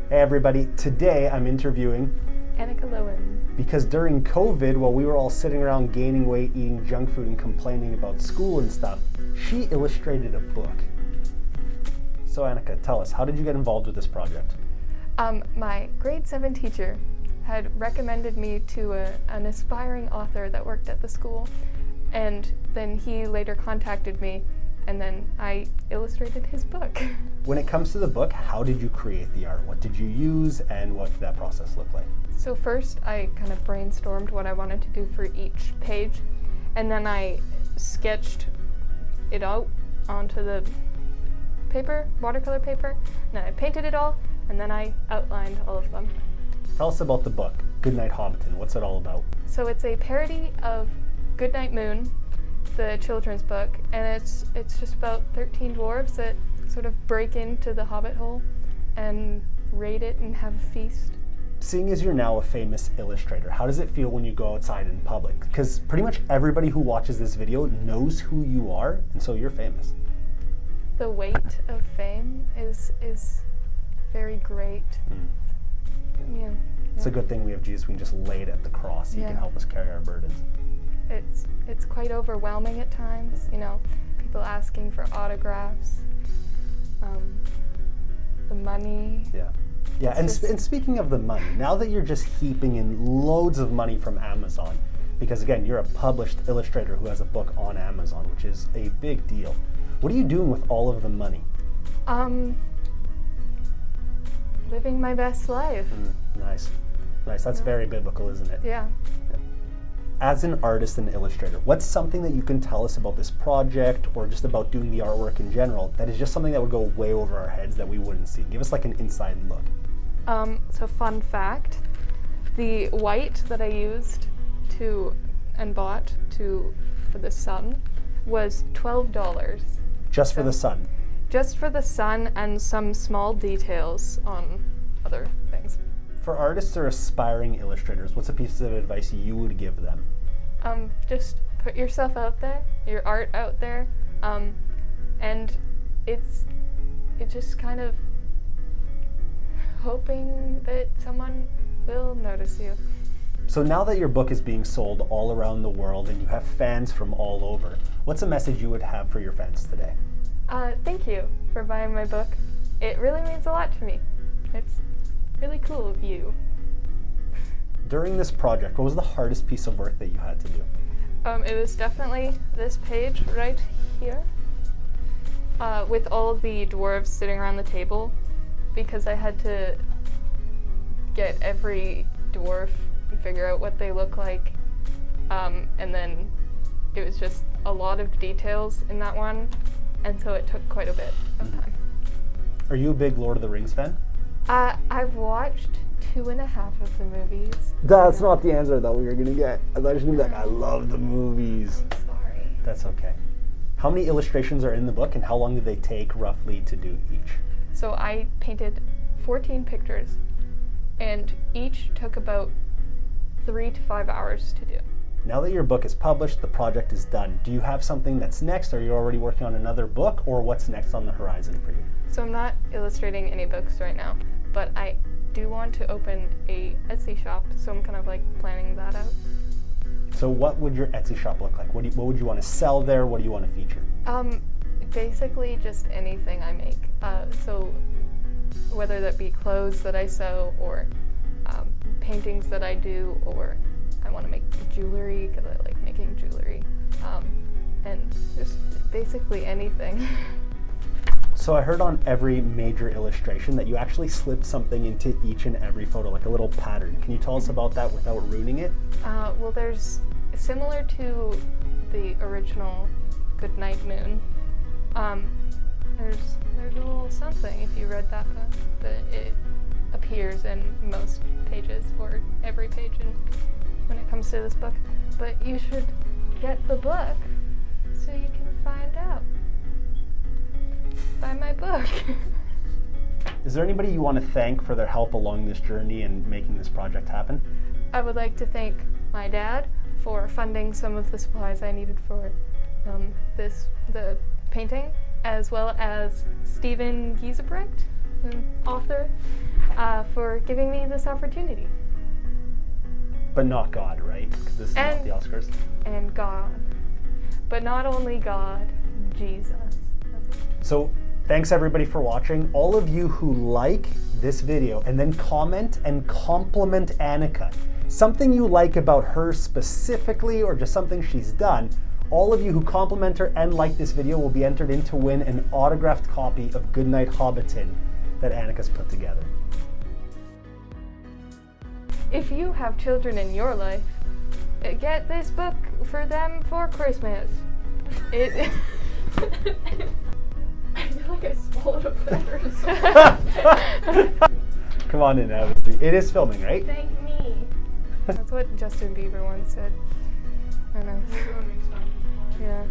Hey everybody, today I'm interviewing Annika Lowen. because during COVID, while we were all sitting around gaining weight, eating junk food, and complaining about school and stuff, she illustrated a book. So Annika, tell us, how did you get involved with this project? My grade 7 teacher had recommended me to an aspiring author that worked at the school, and then he later contacted me, and then I illustrated his book. When it comes to the book, how did you create the art? What did you use, and what did that process look like? So first I kind of brainstormed what I wanted to do for each page, and then I sketched it out onto the paper, watercolor paper, and then I painted it all, and then I outlined all of them. Tell us about the book, Goodnight Hobbiton. What's it all about? So it's a parody of Goodnight Moon, the children's book, and it's just about 13 dwarves that sort of break into the Hobbit hole and raid it and have a feast. Seeing as you're now a famous illustrator, how does it feel when you go outside in public? Because pretty much everybody who watches this video knows who you are, and so you're famous. The weight of fame is very great. Yeah. It's a good thing we have Jesus. We can just lay it at the cross. He can help us carry our burdens. It's quite overwhelming at times, people asking for autographs, the money. Yeah, and speaking of the money, now that you're just heaping in loads of money from Amazon, because again, you're a published illustrator who has a book on Amazon, which is a big deal. What are you doing with all of the money? Living my best life. Nice. That's very biblical, isn't it? Yeah. As an artist and illustrator, what's something that you can tell us about this project or just about doing the artwork in general that is just something that would go way over our heads that we wouldn't see? Give us like an inside look. So fun fact, the white that I used and bought for the sun was $12. Just for the sun? Just for the sun and some small details on other things. For artists or aspiring illustrators, what's a piece of advice you would give them? Just put yourself out there, your art out there, and it's just kind of hoping that someone will notice you. So now that your book is being sold all around the world and you have fans from all over, what's a message you would have for your fans today? Thank you for buying my book. It really means a lot to me. It's really cool of you. During this project, what was the hardest piece of work that you had to do? It was definitely this page right here, with all the dwarves sitting around the table, because I had to get every dwarf and figure out what they look like, and then it was just a lot of details in that one, and so it took quite a bit of time. Are you a big Lord of the Rings fan? I've watched 2.5 of the movies. That's not the answer that we were going to get. I thought you were going to be like, I love the movies. I'm sorry. That's okay. How many illustrations are in the book and how long did they take roughly to do each? So I painted 14 pictures, and each took about 3 to 5 hours to do. Now that your book is published, the project is done, do you have something that's next? Are you already working on another book, or what's next on the horizon for you? So I'm not illustrating any books right now, but I do want to open a Etsy shop, so I'm kind of like planning that out. So what would your Etsy shop look like? What would you want to sell there? What do you want to feature? Basically just anything I make. So whether that be clothes that I sew, or paintings that I do, or I want to make jewelry because I like making jewelry, and just basically anything. So I heard on every major illustration that you actually slipped something into each and every photo, like a little pattern. Can you tell us about that without ruining it? Well, there's, similar to the original Goodnight Moon, there's a little something, if you read that book, that it appears in most pages, or every page when it comes to this book. But you should get the book so you can find out. Buy my book. Is there anybody you want to thank for their help along this journey and making this project happen? I would like to thank my dad for funding some of the supplies I needed for the painting, as well as Stephen Giesebrecht, an author, for giving me this opportunity. But not God, right? Because this is not And- the Oscars. And God. But not only God, Jesus. That's it. So thanks everybody for watching. All of you who like this video and then comment and compliment Annika. Something you like about her specifically or just something she's done. All of you who compliment her and like this video will be entered in to win an autographed copy of Goodnight Hobbiton that Annika's put together. If you have children in your life, get this book for them for Christmas. It. I feel like I swallowed a feather or something. Come on in, Abby. It is filming, right? Thank me. That's what Justin Bieber once said. I know. Everyone makes fun. Yeah.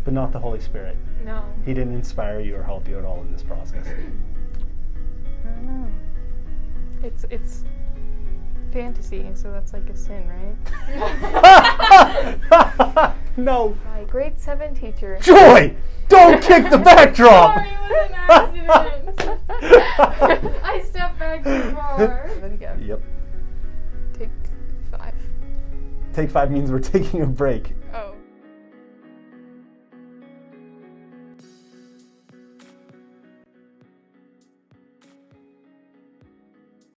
But not the Holy Spirit. No. He didn't inspire you or help you at all in this process. I don't know. It's fantasy, so that's like a sin, right? No. My grade 7 teacher. Joy! Don't kick the backdrop! Sorry, it was an accident. I stepped back too far. But again, Yep. take 5. Take 5 means we're taking a break.